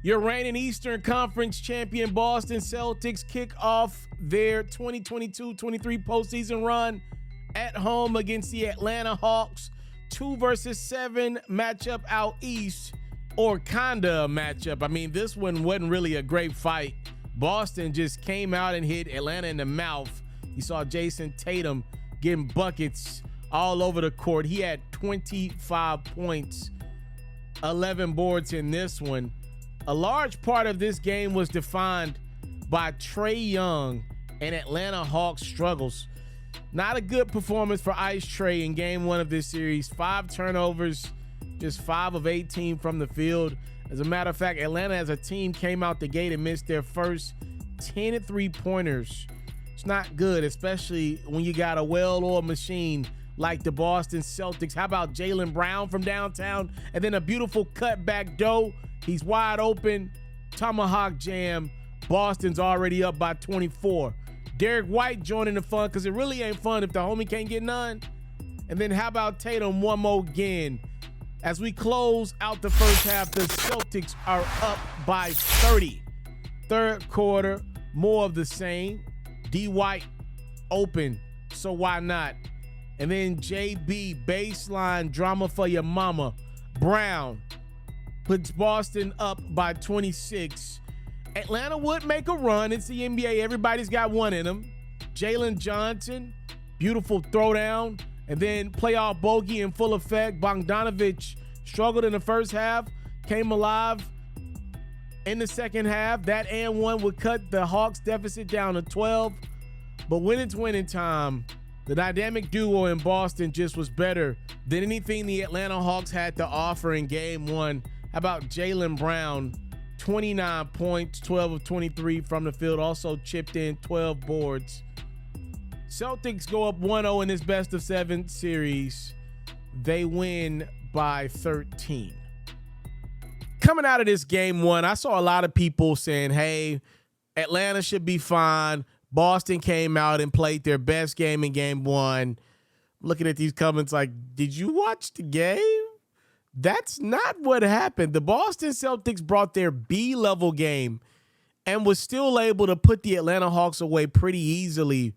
Your reigning Eastern Conference champion Boston Celtics kick off their 2022-23 postseason run at home against the Atlanta Hawks. 2 versus 7 matchup out east, or kinda a matchup. I mean, this one wasn't really a great fight. Boston just came out and hit Atlanta in the mouth. You saw Jason Tatum getting buckets all over the court. He had 25 points, 11 boards in this one. A large part of this game was defined by Trae Young and Atlanta Hawks struggles. Not a good performance for Ice Trae in game 1 of this series. 5 turnovers, just 5 of 18 from the field. As a matter of fact, Atlanta as a team came out the gate and missed their first 10 3-pointers. It's not good, especially when you got a well-oiled machine like the Boston Celtics. How about Jaylen Brown from downtown? And then a beautiful cutback dough. He's wide open. Tomahawk jam. Boston's already up by 24. Derek White joining the fun because it really ain't fun if the homie can't get none. And then how about Tatum one more again? As we close out the first half, the Celtics are up by 30. Third quarter, more of the same. D. White open, so why not? And then JB, baseline drama for your mama. Brown puts Boston up by 26. Atlanta would make a run. It's the NBA. Everybody's got one in them. Jalen Johnson, beautiful throwdown. And then playoff bogey in full effect. Bogdanovic struggled in the first half, came alive in the second half. That and one would cut the Hawks deficit down to 12. But when it's winning time, the dynamic duo in Boston just was better than anything the Atlanta Hawks had to offer in game 1. How about Jaylen Brown? 29 points, 12 of 23 from the field, also chipped in 12 boards. Celtics go up 1-0 in this best of 7 series. They win by 13. Coming out of this game 1, I saw a lot of people saying, hey, Atlanta should be fine. Boston came out and played their best game in game 1. Looking at these comments like, did you watch the game? That's not what happened. The Boston Celtics brought their B-level game and was still able to put the Atlanta Hawks away pretty easily.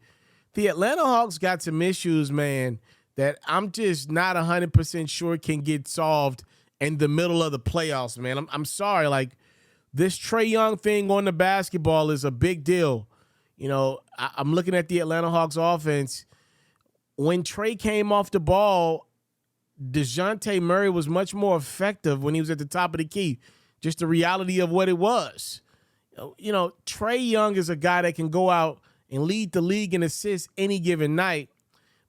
The Atlanta Hawks got some issues, man, that I'm just not 100% sure can get solved in the middle of the playoffs, man. I'm sorry. Like, this Trae Young thing on the basketball is a big deal. You know, I'm looking at the Atlanta Hawks offense. When Trae came off the ball, DeJounte Murray was much more effective when he was at the top of the key. Just the reality of what it was. You know, Trae Young is a guy that can go out and lead the league in assists any given night.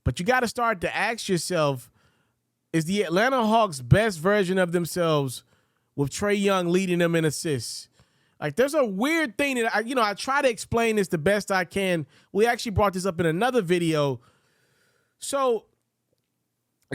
But you got to start to ask yourself, is the Atlanta Hawks best version of themselves with Trae Young leading them in assists? Like, there's a weird thing that I try to explain this the best I can. We actually brought this up in another video. So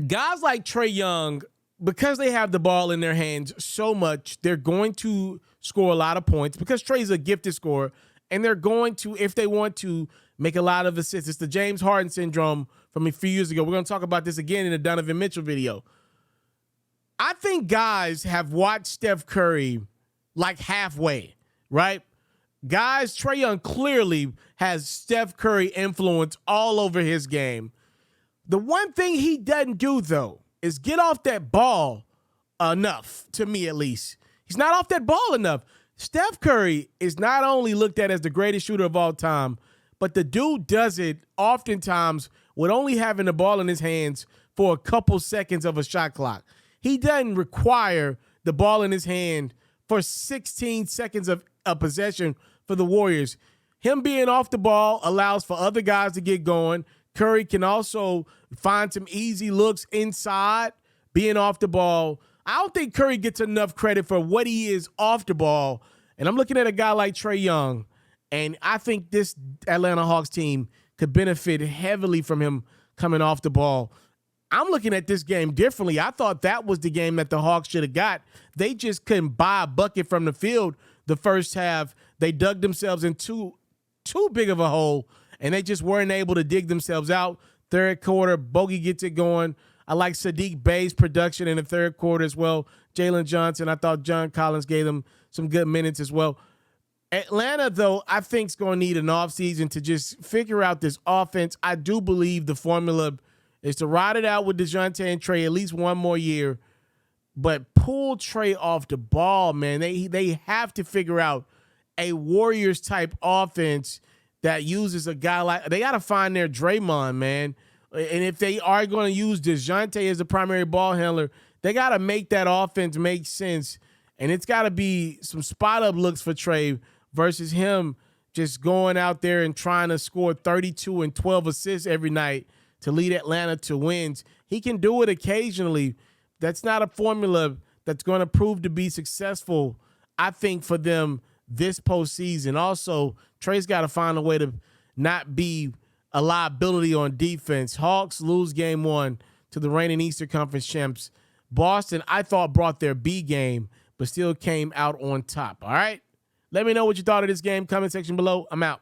guys like Trae Young, because they have the ball in their hands so much, they're going to score a lot of points because Trae's a gifted scorer, and they're going to, if they want to, make a lot of assists. It's the James Harden syndrome from a few years ago. We're going to talk about this again in the Donovan Mitchell video. I think guys have watched Steph Curry like halfway, right? Guys, Trae Young clearly has Steph Curry influence all over his game. The one thing he doesn't do, though, is get off that ball enough, to me at least. He's not off that ball enough. Steph Curry is not only looked at as the greatest shooter of all time, but the dude does it oftentimes with only having the ball in his hands for a couple seconds of a shot clock. He doesn't require the ball in his hand for 16 seconds of a possession for the Warriors. Him being off the ball allows for other guys to get going. Curry can also find some easy looks inside, being off the ball. I don't think Curry gets enough credit for what he is off the ball. And I'm looking at a guy like Trae Young, and I think this Atlanta Hawks team could benefit heavily from him coming off the ball. I'm looking at this game differently. I thought that was the game that the Hawks should have got. They just couldn't buy a bucket from the field the first half. They dug themselves into too big of a hole, and they just weren't able to dig themselves out. Third quarter, Bogey gets it going. I like Sadiq Bey's production in the third quarter as well. Jalen Johnson, I thought John Collins gave them some good minutes as well. Atlanta, though, I think is going to need an offseason to just figure out this offense. I do believe the formula is to ride it out with DeJounte and Trae at least one more year, but pull Trae off the ball, man. They have to figure out a Warriors-type offense that uses a guy like – they got to find their Draymond, man. And if they are going to use DeJounte as the primary ball handler, they got to make that offense make sense. And it's got to be some spot-up looks for Trae versus him just going out there and trying to score 32 and 12 assists every night to lead Atlanta to wins. He can do it occasionally. That's not a formula that's going to prove to be successful, I think, for them this postseason. Also, Trae's got to find a way to not be a liability on defense. Hawks lose game one to the reigning Eastern Conference champs. Boston, I thought, brought their B game, but still came out on top. All right? Let me know what you thought of this game. Comment section below. I'm out.